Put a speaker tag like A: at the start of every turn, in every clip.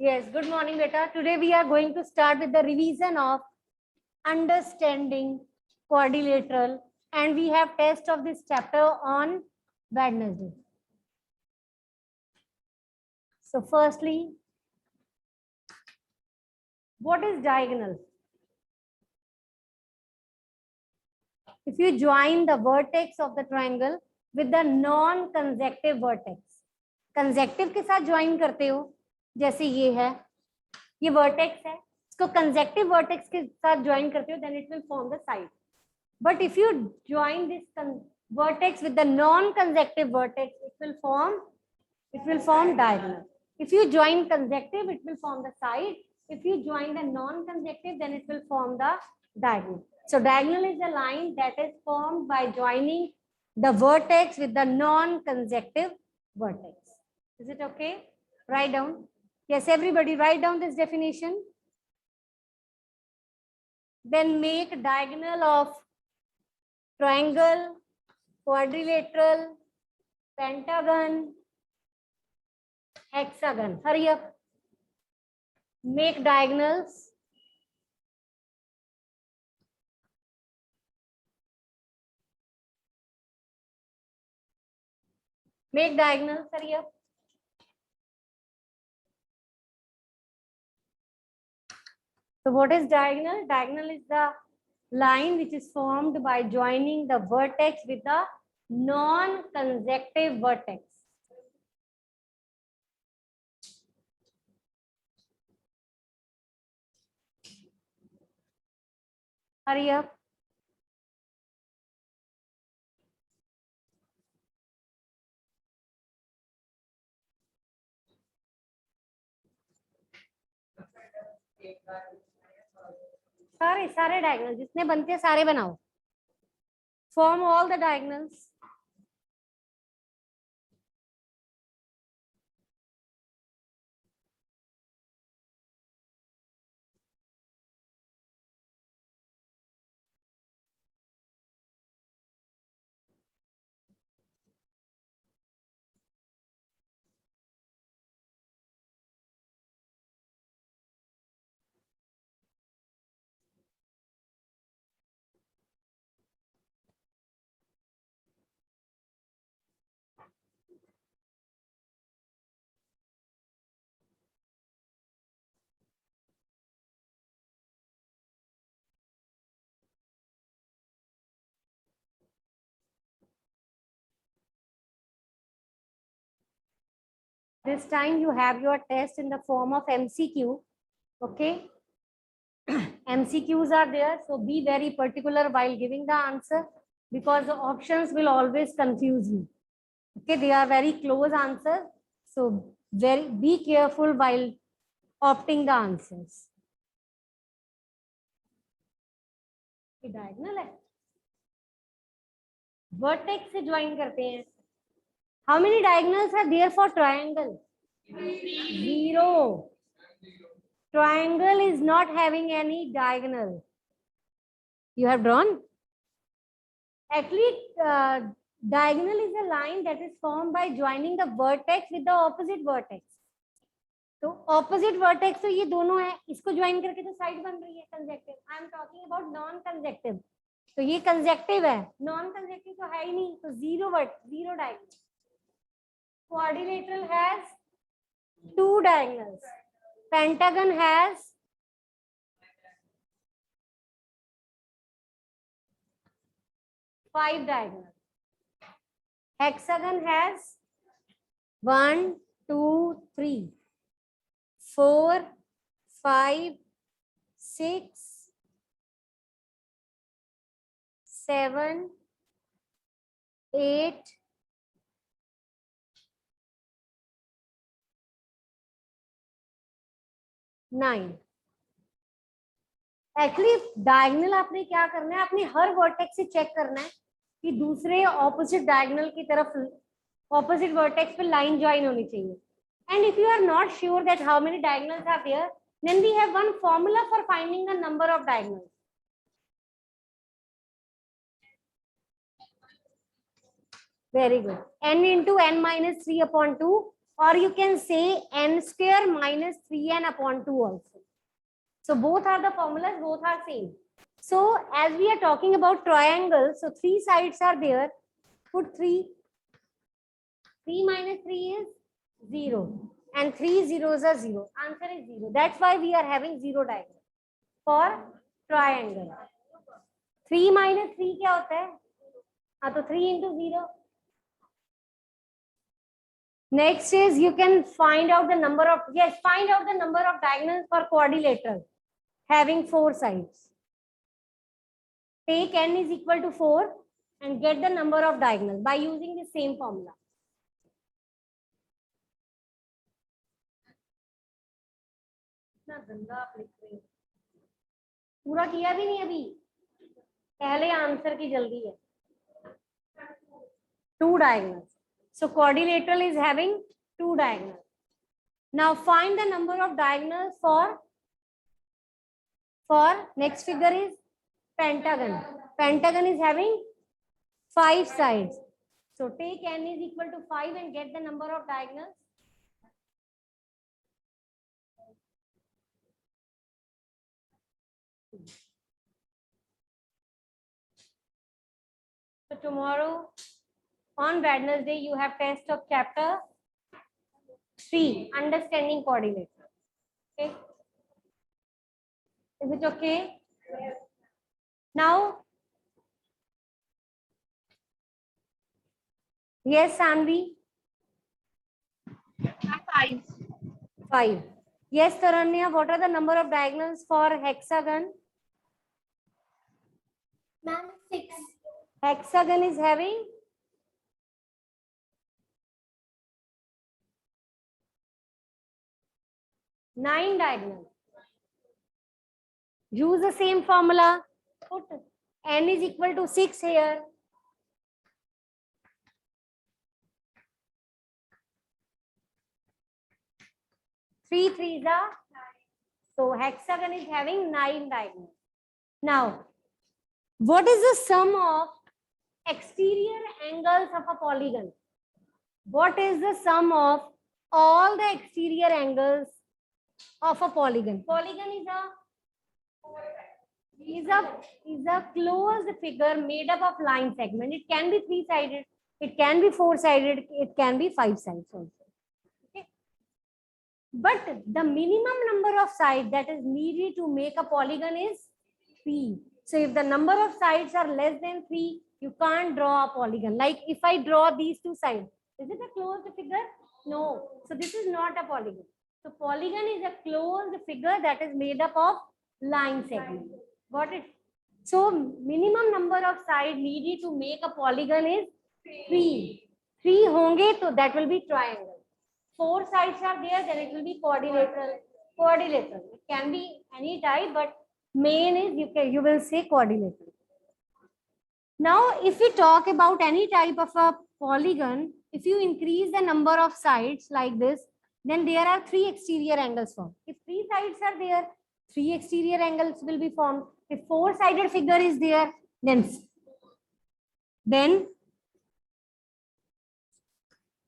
A: Yes, good morning, beta. Today we are going to start with the revision of understanding quadrilateral, and we have test of this chapter on Wednesday. So firstly, what is diagonal? If you join the vertex of the triangle with the non-consecutive vertex, consecutive के साथ join करते हो, जैसे ये है, ये vertex है, इसको consecutive vertex के साथ join करते हो, then it will form the side. But if you join this vertex with the non-consecutive vertex, it will form diagonal. If you join consecutive, it will form the side. If you join the non-consecutive, then it will form the diagonal. So diagonal is a line that is formed by joining the vertex with the non-consecutive vertex. Is it okay? Write down. Yes, everybody write down this definition. Then make diagonal of triangle, quadrilateral, pentagon, hexagon. Hurry up. Make diagonals. Make diagonals. Hurry up. So what is diagonal? Diagonal is the line which is formed by joining the vertex with the non-consecutive vertex. Hurry up. सारे diagonal जितने बनते हैं सारे बनाओ. Form all the diagonals. This time you have your test in the form of MCQ. Okay. MCQs are there, so be very particular while giving the answer because the options will always confuse you. Okay, they are very close answers, so be careful while opting the answers. Diagonal है, vertex से join करते हैं. How many diagonals are there for triangle? 0. Triangle is not having any diagonal. You have drawn? Actually, diagonal is a line that is formed by joining the vertex with the opposite vertex. तो opposite vertex तो ये दोनों है, इसको join करके तो side बन रही है consecutive. I am talking about non-consecutive. तो ये consecutive है, non-consecutive तो है ही नहीं, तो zero diagonal. Quadrilateral has 2 diagonals. Pentagon has 5 diagonals. Hexagon has 1, 2, 3, 4, 5, 6, 7, 8, 9. Actually diagonal आपने क्या करना है, आपने हर वर्टेक्स से चेक करना है कि दूसरे ऑपोजिट डायगोनल की तरफ ऑपोजिट वर्टेक्स पे लाइन ज्वाइन होनी चाहिए. And if you are not sure that how many diagonals are there, then we have one formula for finding the number of diagonals. Very good. n into n minus 3 upon 2. or you can say n square minus 3n upon 2 also. So both are the formulas, both are same. So as we are talking about triangle, so 3 sides are there. Put 3. 3 minus 3 is 0. And 3 zeros are 0. Answer is 0. That's why we are having 0 diagonal for triangle. 3 minus 3 क्या होता है? हाँ तो 3 into 0. Next is you can find out the number of, yes, find out the number of diagonals for quadrilateral having 4 sides. Take n is equal to 4 and get the number of diagonals by using the same formula. पूरा किया भी नहीं अभी, पहले answer की जल्दी है. 2 diagonals. So quadrilateral is having 2 diagonals. Now find the number of diagonals for next figure is pentagon. Pentagon is having 5 sides. So take n is equal to 5 and get the number of diagonals. So tomorrow on Wednesday you have test of chapter 3, understanding coordinates. Okay. Is it okay? Now, yes, Sanvi?
B: 5.
A: 5. Yes, Taranya, what are the number of diagonals for hexagon?
B: Ma'am, 6.
A: Hexagon is having 9 diagonals. Use the same formula. Put n is equal to 6 here. Three threes are, so hexagon is having 9 diagonals. Now, what is the sum of exterior angles of a polygon? What is the sum of all the exterior angles of a polygon? Polygon is a closed figure made up of line segment. It can be 3-sided, it can be 4-sided, it can be 5 sides also. Okay. But the minimum number of sides that is needed to make a polygon is 3. So if the number of sides are less than 3, you can't draw a polygon. Like if I draw these 2 sides, is it a closed figure? No. So this is not a polygon. So polygon is a closed figure that is made up of line segment. Got it? So minimum number of sides needed to make a polygon is 3. 3 honge, so that will be triangle. 4 sides are there, then it will be quadrilateral. Quadrilateral. It can be any type, but main is you will say quadrilateral. Now, if we talk about any type of a polygon, if you increase the number of sides like this, then there are 3 exterior angles formed. If 3 sides are there, 3 exterior angles will be formed. If 4-sided figure is there, then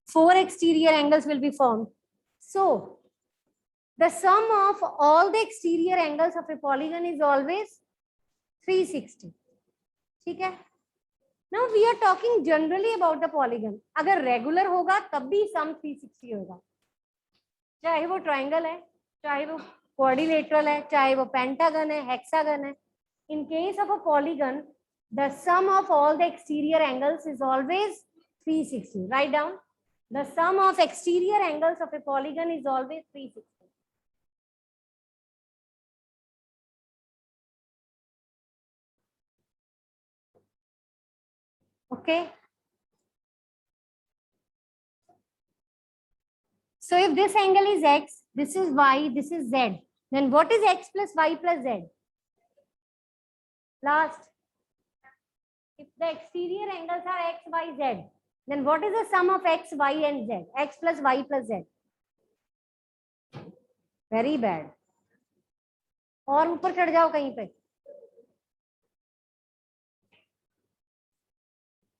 A: 4 exterior angles will be formed. So, the sum of all the exterior angles of a polygon is always 360. Okay? Now we are talking generally about the polygon. अगर regular होगा तब भी sum 360 होगा. चाहे वो triangle है, चाहे वो quadrilateral है, चाहे वो pentagon है, hexagon है. In case of a polygon, the sum of all the exterior angles is always 360. Write down. The sum of exterior angles of a polygon is always 360. Okay. So if this angle is x, this is y, this is z, then what is x plus y plus z? Last. If the exterior angles are x, y, z, then what is the sum of x, y and z? X plus y plus z. Very bad. और ऊपर चढ़ जाओ कहीं पे.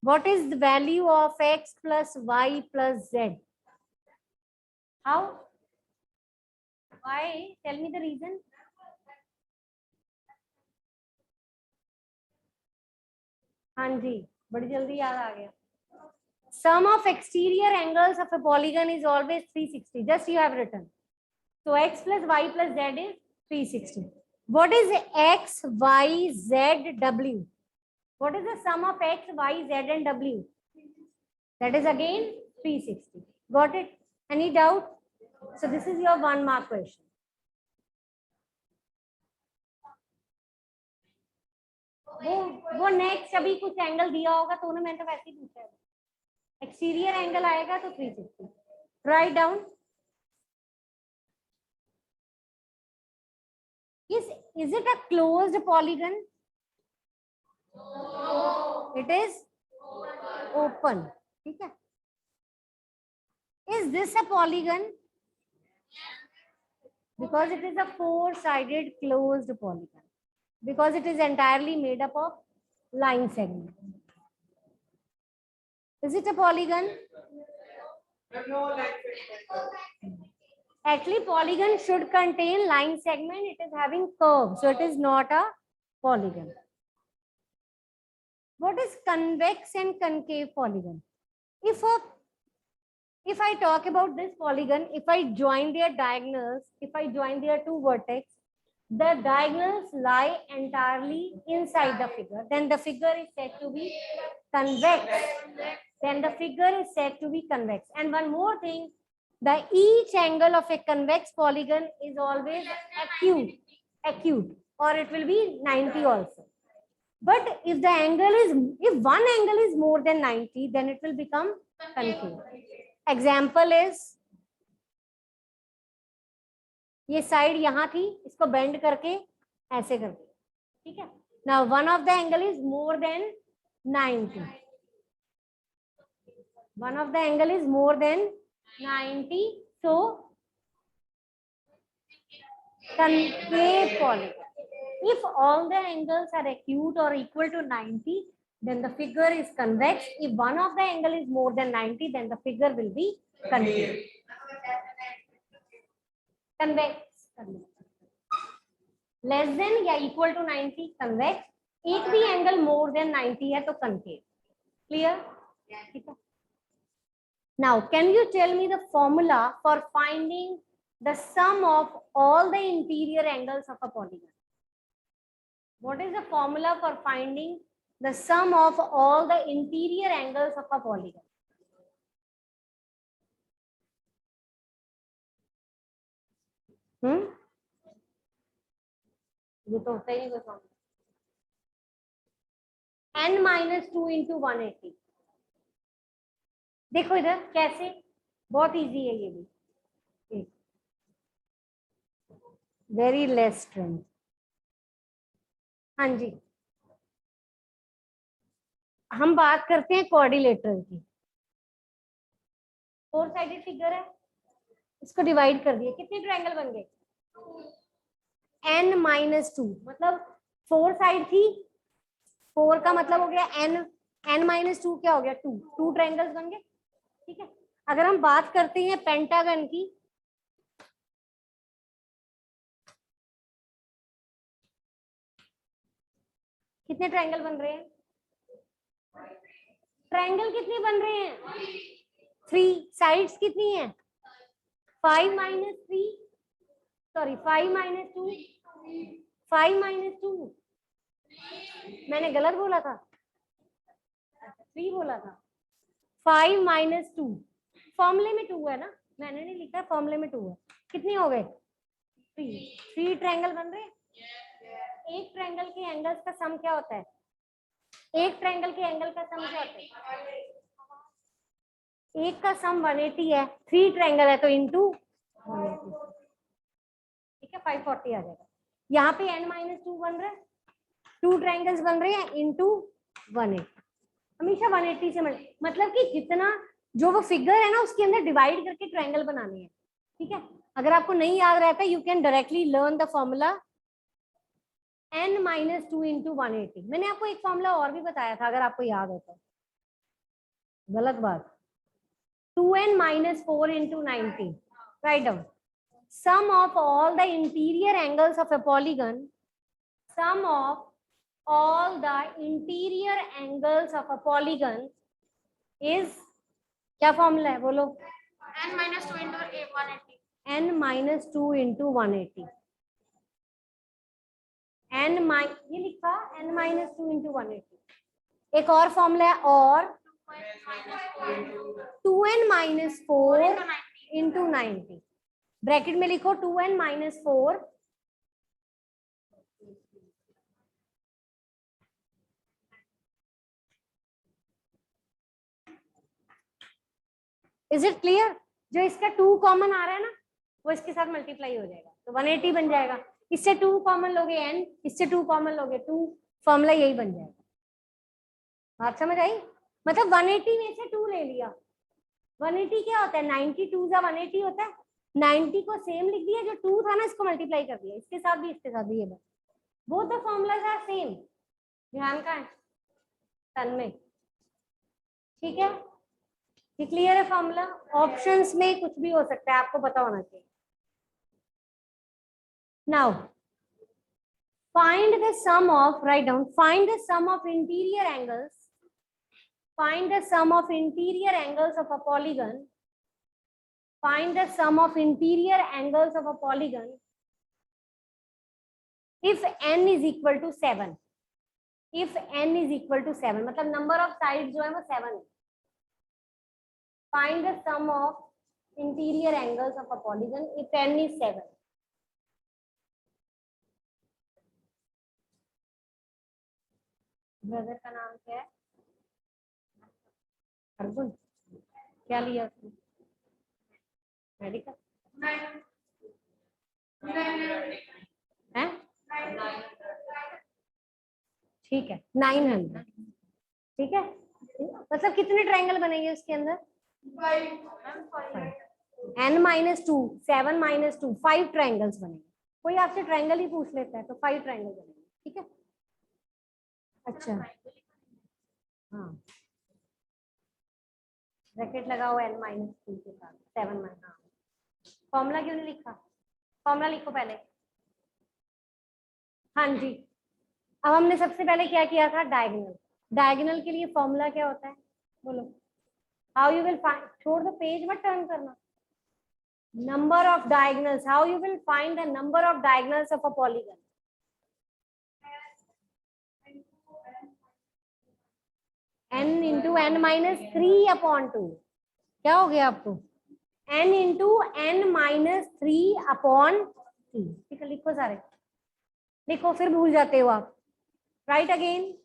A: What is the value of x plus y plus z? How, why, tell me the reason. हाँ जी, बड़ी जल्दी याद आ गया. Sum of exterior angles of a polygon is always 360. Just you have written. So x plus y plus z is 360. What is x, y, z, w? What is the sum of x, y, z and w? That is again 360. Got it? Any doubt? So this is your 1 mark question. वो next अभी कुछ angle दिया होगा तो उन्होंने मैंने तो वैसे ही पूछा है. एक्सटीरियर एंगल आएगा तो 360. Write down. Is it a closed polygon? It is open. ठीक है. Is this a polygon? Because it is a four-sided closed polygon. Because it is entirely made up of line segment. Is it a polygon? Actually, polygon should contain line segment. It is having curve, so it is not a polygon. What is convex and concave polygon? If I talk about this polygon, if I join their diagonals, if I join their two vertex, the diagonals lie entirely inside the figure, then the figure is said to be convex. Then the figure is said to be convex. And one more thing, the each angle of a convex polygon is always acute, or it will be 90 also. But if the angle is, if one angle is more than 90, then it will become concave. Example is, ये side यहाँ थी, इसको bend करके ऐसे कर दिया. ठीक है. Now one of the angle is more than 90. One of the angle is more than 90. So concave polygon. If all the angles are acute or equal to 90, then the figure is convex. If one of the angle is more than 90, then the figure will be concave. Convex. Less than या equal to 90 convex. एक भी angle more than 90 है तो concave. Clear? ठीक है. Now, can you tell me the formula for finding the sum of all the interior angles of a polygon? What is the formula for finding the sum of all the interior angles of a polygon? ये तो होता ही नहीं कोई formula. n minus 2 into 180. देखो इधर कैसे, बहुत easy है ये भी. Very less strength. हाँ जी, हम बात करते हैं कोऑर्डिनेटर की. फोर साइडेड फिगर है, इसको डिवाइड कर दिया, कितने ट्रायंगल बन गए? n माइनस 2, मतलब फोर साइड थी, 4 का मतलब हो गया n माइनस 2 क्या हो गया? 2 ट्रायंगल्स बन गए. ठीक है. अगर हम बात करते हैं पेंटागन की, कितने ट्रायंगल बन रहे हैं? ट्रायंगल कितने बन रहे हैं? 3. साइड्स कितनी है? 5 माइनस 3, सॉरी 5 माइनस 2, 5 माइनस 2, मैंने गलत बोला था, 3 बोला था. 5 माइनस 2, फॉर्मूले में 2 है ना, मैंने नहीं लिखा, फॉर्मूले में 2 है. कितने हो गए? 3 ट्रायंगल बन रहे हैं. एक ट्रायंगल के एंगल्स का सम क्या होता है? एक ट्रायंगल के एंगल का सम क्या होता है? एक का सम 180 है, 3 ट्रायंगल है तो इनटू 180. ठीक है, 540 आ जाएगा. यहाँ पे n माइनस 2 बन रहा है, 2 ट्रायंगल्स बन रहे हैं इनटू 180. हमेशा 180 से मतलब कि जितना जो वो फिगर है ना उसके अंदर डिवाइड करके ट्रायंगल बनाने हैं. ठीक है. अगर आपको नहीं याद रहता, you can directly learn the formula n minus 2 into 180. मैंने आपको एक फॉर्मूला और भी बताया था, अगर आपको याद हो तो. गलत बात. 2n minus 4 into 90. Write down. Sum of all the interior angles of a polygon. Sum of all the interior angles of a polygon is, क्या फॉर्मूला है बोलो?
B: n minus 2 into 180.
A: n minus 2 into 180. ये लिखा n minus 2 into 180. एक और formula है, और 2n minus 4 into 90. Bracket में लिखो 2n minus 4 is it clear? जो इसका 2 कॉमन आ रहा है ना, वो इसके साथ मल्टीप्लाई हो जाएगा तो 180 बन जाएगा। इससे 2 कॉमन लोगे n, इससे 2 कॉमन लोगे 2, फॉर्मूला यही बन जाएगा। बात समझ आई? मतलब 180 में से 2 ले लिया। 180 क्या होता है? 92 जा 180 होता है। 90 को सेम लिख दिया, जो 2 था ना इसको मल्टीप्लाई कर दिया, इसके साथ भी इसके साथ भी। ये बस both the formulas are same. ध्यान का है तन में, ठीक है? ये क्लियर है फॉर्मूला? ऑप्शंस में कुछ भी हो सकता है, आपको पता होना चाहिए। Now find the sum of, write down, find the sum of interior angles. Find the sum of interior angles of a polygon. Find the sum of interior angles of a polygon if n is equal to 7. If n is equal to 7, मतलब number of sides जो है वो 7 है. Find the sum of interior angles of a polygon if n is 7. Brother का नाम क्या है? अर्जुन। क्या लिया उसने? मेडिकल है? ठीक है, 900। ठीक है, मतलब कितने ट्रायंगल बनेंगे उसके अंदर? n minus 2, 7 minus 2, 5 ट्रायंगल्स बनेंगे। कोई आपसे ट्रायंगल ही पूछ लेता है तो 5 ट्रायंगल बनेंगे। ठीक है, अच्छा हाँ, ब्रैकेट लगाओ n minus 2 के साथ 7 माइनस। हाँ, फॉर्मूला क्यों नहीं लिखा? फॉर्मूला लिखो पहले। हाँ जी, अब हमने सबसे पहले क्या किया था? डायगोनल। डायगोनल के लिए फॉर्मूला क्या होता है बोलो? हाउ यू विल फाइंड, छोड़ दो पेज मत टर्न करना। Number of diagonals, how you will find the number of diagonals of a polygon? n into n minus 3 upon 2। क्या हो गया आपको? n into n minus 3 upon 3। ठीक है, लिखो सारे, लिखो, फिर भूल जाते हो आप। Right again,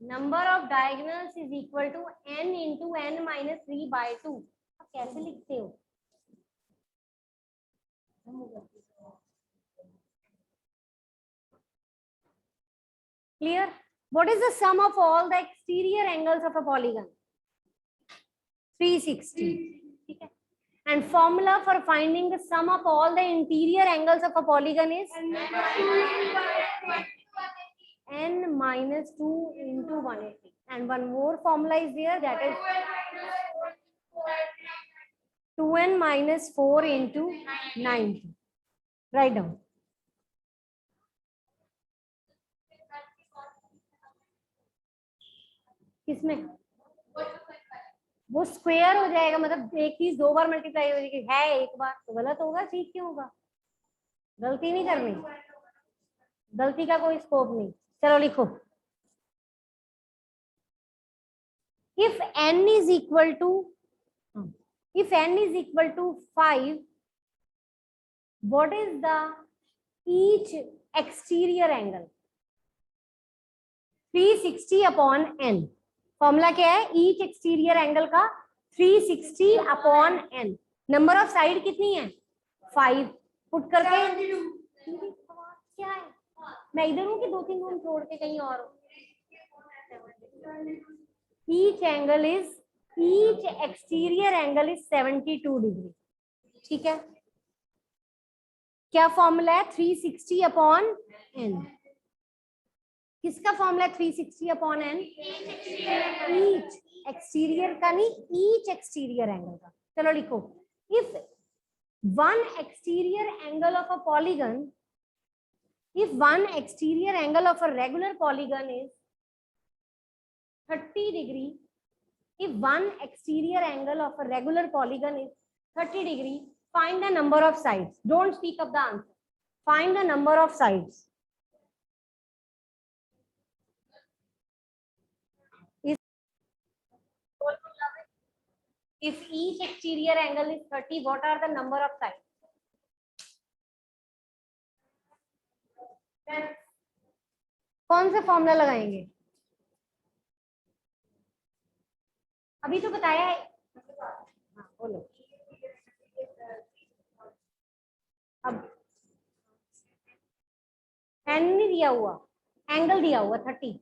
A: number of diagonals is equal to n into n minus 3 by 2। कैसे लिखते हो? Clear? What is the sum of all the exterior angles of a polygon? 360. ठीक है, and formula for finding the sum of all the interior angles of a polygon is n minus 2 into 180. And one more formula is there, that is 2n minus 4 into 90. Write down. किसमें? वो square हो जाएगा, मतलब एक चीज 2 बार multiply हो जाएगी, है एक बार तो गलत होगा, ठीक क्यों होगा? गलती नहीं करनी, गलती का कोई स्कोप नहीं। चलो लिखो, if n is equal to 5, what is the each exterior angle? 360 upon n। Formula क्या है? ईच एक्सटीरियर एंगल का 360 upon n। Number of side कितनी है? 5। पुट करके क्या है? मैं इधर हूँ कि 2-3 रूम छोड़ के कहीं और हूँ? Each angle is, each exterior angle is 72 degree. ठीक है, क्या फॉर्मूला है? 360 अपॉन n। किसका फॉर्मूला है 360 अपॉन n? ईच एक्सटीरियर का नहीं, ईच एक्सटीरियर एंगल का। चलो लिखो, if one exterior angle of a polygon, if one exterior angle of a regular polygon is 30 degree, if one exterior angle of a regular polygon is 30 degree, find the number of sides. Don't speak of the answer. Find the number of sides. If each exterior angle is 30, what are the number of sides? कौन सा formula लगाएंगे? अभी तो बताया है। हाँ, बोलो। अब एन नहीं दिया हुआ, एंगल दिया हुआ 30।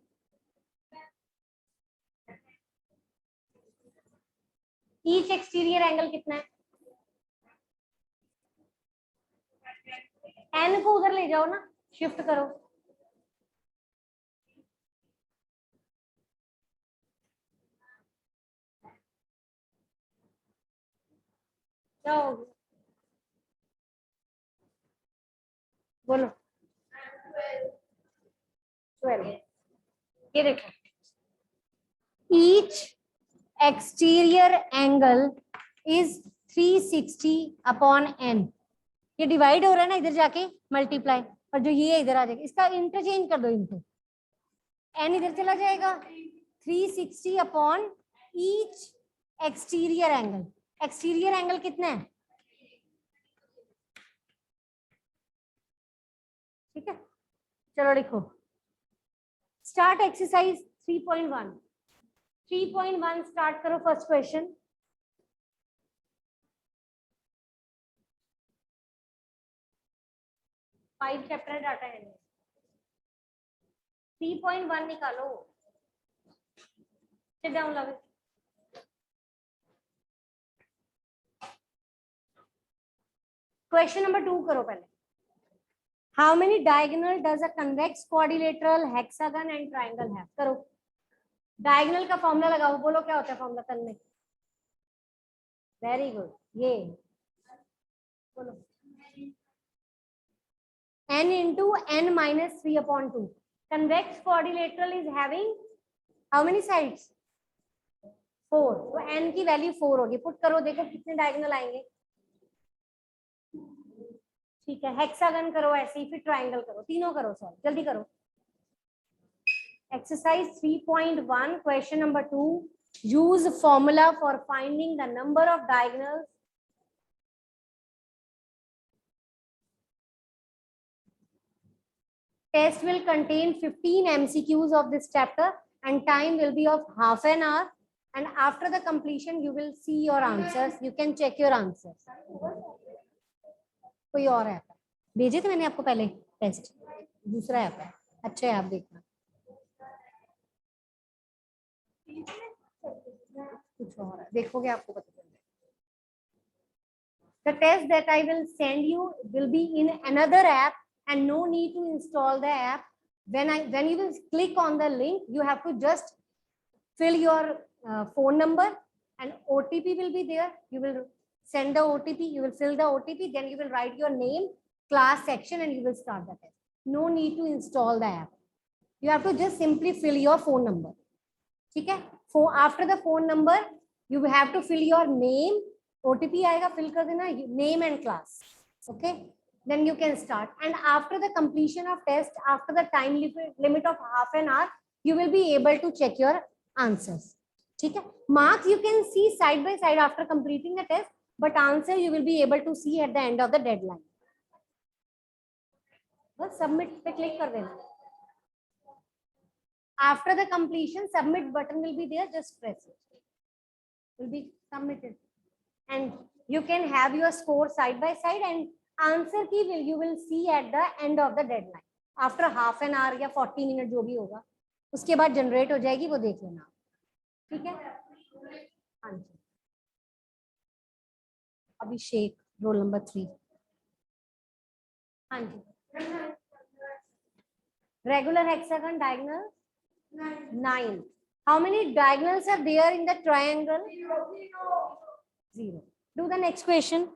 A: ईच एक्सटीरियर एंगल कितना है? एन को उधर ले जाओ ना, शिफ्ट करो। जाओ बोलो। 12। ये देखो, each exterior angle is 360 upon n. ये डिवाइड हो रहा है ना, इधर जाके मल्टीप्लाई, और जो ये इधर आ जाएगा, इसका इंटरचेंज कर दो इनको, एन इधर चला जाएगा, 360 upon each exterior angle. Exterior angle कितना है? ठीक है, चलो लिखो, स्टार्ट एक्सरसाइज 3.1। 3.1 स्टार्ट करो। First question, five chapter data है। 3.1 निकालो। Sit down love. Question number 2 करो पहले। How many diagonal does a convex quadrilateral hexagon and triangle have? करो, डायगोनल का फॉर्मूला लगाओ, बोलो क्या होता है फॉर्मूला तन में। वेरी गुड, ये बोलो, n into n minus 3 upon 2. Convex quadrilateral is having how many sides? 4. तो n की वैल्यू 4 होगी। पुट करो, देखो कितने डायगोनल आएंगे। ठीक है, हेक्सागन करो ऐसे ही, फिर ट्रायंगल करो, तीनों करो, सॉरी जल्दी करो। Exercise 3.1 question number 2, use formula for finding the number of diagonals. Test will contain 15 MCQs of this chapter and time will be of half an hour, and after the completion you will see your answers. You can check your answers. कोई और app भेजे थे मैंने आपको पहले test, दूसरा app है, अच्छा है आप देखना। कुछ और है, देखोगे आपको पता चल जाएगा। The test that I will send you will be in another app and no need to install the app. When you will click on the link, you have to just fill your phone number and OTP will be there. You will send the OTP, you will fill the OTP, then you will write your name, class, section, and you will start the test. No need to install the app. You have to just simply fill your phone number. ठीक है, after the phone number, you have to fill your name, OTP आएगा, fill कर देना, name and class. Okay, then you can start. And after the completion of test, after the time limit of half an hour, you will be able to check your answers. ठीक है, marks you can see side by side after completing the test, but answer you will be able to see at the end of the deadline. बस submit पे click कर देना. After the completion, submit button will be there. Just press it. Will be submitted, and you can have your score side by side. And answer key you will see at the end of the deadline. After half an hour या 40 minutes जो भी होगा, उसके बाद generate हो जाएगी, वो देख लेना. ठीक है? हाँ जी. अभिषेक, roll number 3. हाँ जी. Regular hexagon diagonal. 9. How many diagonals are there in the triangle? 0. Do the next question.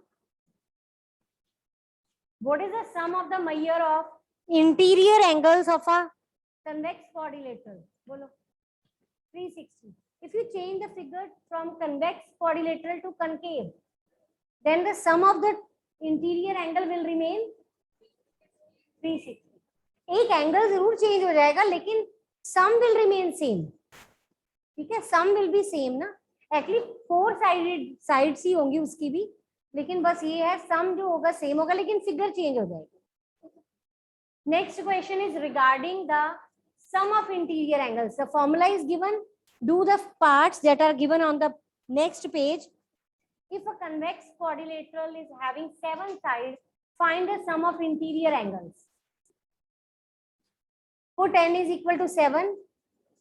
A: What is the sum of the measure of interior angles of a convex quadrilateral? Bolo. 360. If you change the figure from convex quadrilateral to concave, then the sum of the interior angle will remain 360. एक angle जरूर change हो जाएगा लेकिन सम will remain same. ठीक है, सम will be same ना. Actually 4 sided sides ही होंगी उसकी भी, लेकिन बस ये है सम जो होगा सेम होगा लेकिन फिगर चेंज हो जाएगी. Next question is regarding the sum of interior angles. The formula is given. Do the parts that are given on the next page. If a convex quadrilateral is having 7 sides, find the sum of interior angles. Put n is equal to 7.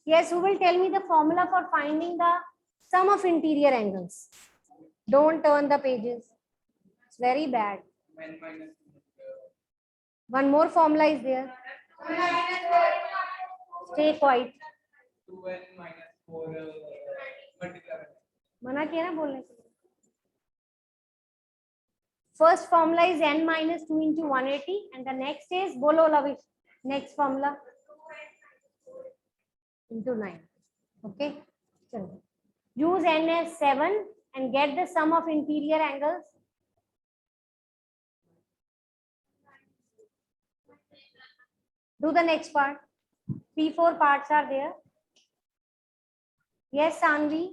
A: Yes, who will tell me the formula for finding the sum of interior angles? Don't turn the pages. It's very bad. One more formula is there. Stay quiet.
C: 2n minus 4 multiplied.
A: मना किया ना बोलने के लिए. First formula is n minus 2 into 180 and the next is bolo Lavish. Next formula into 9. Okay. चलो. Use n as 7 and get the sum of interior angles. Do the next part. 3-4 parts are there. Yes, Sanvi.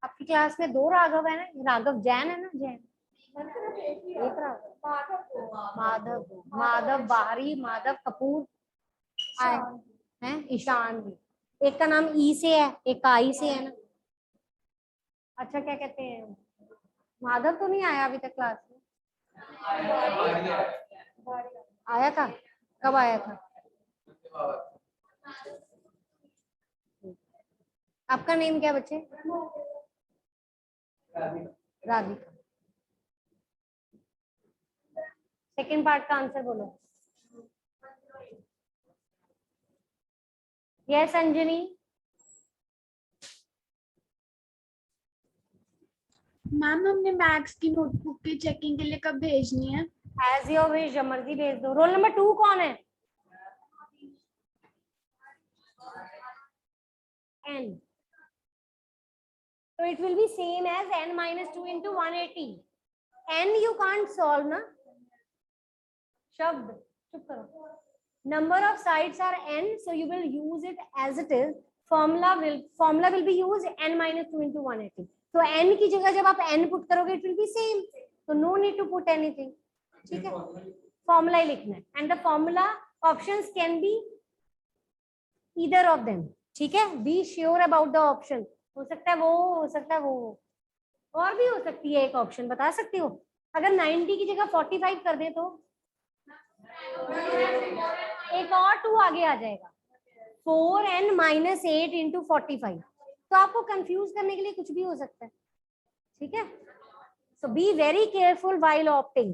A: आपकी class में 2 राघव है ना. राघव जैन है ना. जैन एक राघव. माधव बाहरी. माधव कपूर आए हैं. ईशान भी. एक का नाम ई से है, एक का आई से है ना. अच्छा, क्या कहते हैं, माधव तो नहीं आया अभी तक क्लास में. आया था. कब आया था? आपका नेम क्या बच्चे? राधिका. सेकंड पार्ट का आंसर बोलो. यस अंजनी.
B: मैम हमने मैथ्स की नोटबुक की चेकिंग के लिए कब भेजनी है?
A: एज योर विश, जब मर्जी भेज दो. रोल नंबर 2 कौन है? n. So it will be same as n minus 2 into 180. n you can't solve na. Shabd, chup karo. Number of sides are n, so you will use it as it is. Formula will be used n minus 2 into 180. So n की जगह जब आप n put करोगे, it will be same. So no need to put anything. ठीक है? Formula ही लिखना है. And the formula options can be either of them. ठीक है? Be sure about the option. हो सकता है वो, हो सकता है वो, और भी हो सकती है एक ऑप्शन. बता सकती हो. अगर 90 की जगह 45 कर दे तो एक और 2 आगे आ जाएगा. 4n minus 8 into 45. तो आपको कंफ्यूज करने के लिए कुछ भी हो सकता है. ठीक है? So be very careful while opting.